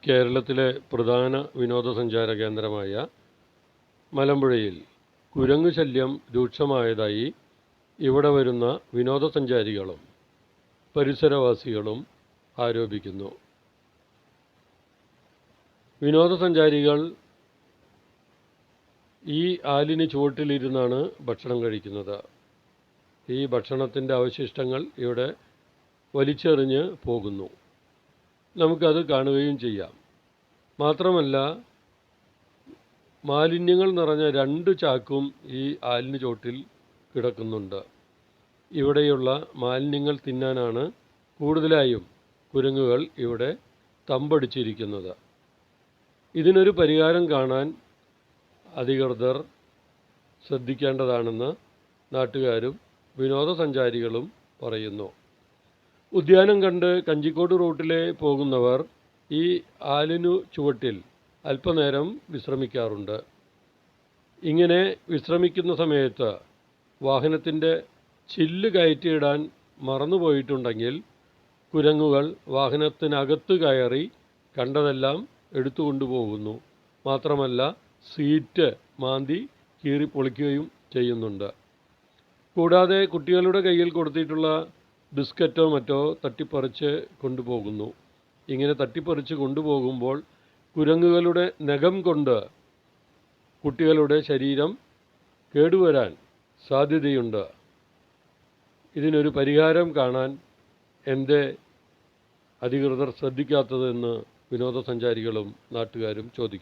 കേരളത്തിലെ പ്രധാന വിനോദസഞ്ചാര കേന്ദ്രമായ മലമ്പുഴയിൽ കുരങ്ങ് ശല്യം രൂക്ഷമായതായി ഇവിടെ വരുന്ന വിനോദസഞ്ചാരികളും പരിസരവാസികളും ആരോപിക്കുന്നു. വിനോദസഞ്ചാരികൾ ഈ ആലിന് ചുവട്ടിലിരുന്നാണ് ഭക്ഷണം കഴിക്കുന്നത്. ഈ ഭക്ഷണത്തിൻ്റെ അവശിഷ്ടങ്ങൾ ഇവിടെ വലിച്ചെറിഞ്ഞ് പോകുന്നു. നമുക്കത് കാണുകയും ചെയ്യാം. മാത്രമല്ല, മാലിന്യങ്ങൾ നിറഞ്ഞ 2 ചാക്കും ഈ ആലിന് ചോട്ടിൽ കിടക്കുന്നുണ്ട്. ഇവിടെയുള്ള മാലിന്യങ്ങൾ തിന്നാനാണ് കൂടുതലായും കുരങ്ങുകൾ ഇവിടെ തമ്പടിച്ചിരിക്കുന്നത്. ഇതിനൊരു പരിഹാരം കാണാൻ അധികൃതർ ശ്രദ്ധിക്കേണ്ടതാണെന്ന് നാട്ടുകാരും വിനോദസഞ്ചാരികളും പറയുന്നു. ഉദ്യാനം കണ്ട് കഞ്ചിക്കോട് റൂട്ടിലെ പോകുന്നവർ ഈ ആലിനു ചുവട്ടിൽ അല്പനേരം വിശ്രമിക്കാറുണ്ട്. ഇങ്ങനെ വിശ്രമിക്കുന്ന സമയത്ത് വാഹനത്തിൻ്റെ ചില്ല് കയറ്റിയിടാൻ മറന്നുപോയിട്ടുണ്ടെങ്കിൽ കുരങ്ങുകൾ വാഹനത്തിനകത്ത് കയറി കണ്ടതെല്ലാം എടുത്തുകൊണ്ടുപോകുന്നു. മാത്രമല്ല, സീറ്റ് മാന്തി കീറിപ്പൊളിക്കുകയും ചെയ്യുന്നുണ്ട്. കൂടാതെ കുട്ടികളുടെ കയ്യിൽ കൊടുത്തിട്ടുള്ള ബിസ്ക്കറ്റോ മറ്റോ തട്ടിപ്പറിച്ച് കൊണ്ടുപോകുന്നു. ഇങ്ങനെ തട്ടിപ്പറിച്ച് കൊണ്ടുപോകുമ്പോൾ കുരങ്ങുകളുടെ നഖം കൊണ്ട് കുട്ടികളുടെ ശരീരം കേടുവരാൻ സാധ്യതയുണ്ട്. ഇതിനൊരു പരിഹാരം കാണാൻ എന്തേ അധികൃതർ ശ്രദ്ധിക്കാത്തതെന്ന് വിനോദസഞ്ചാരികളും നാട്ടുകാരും ചോദിക്കുന്നു.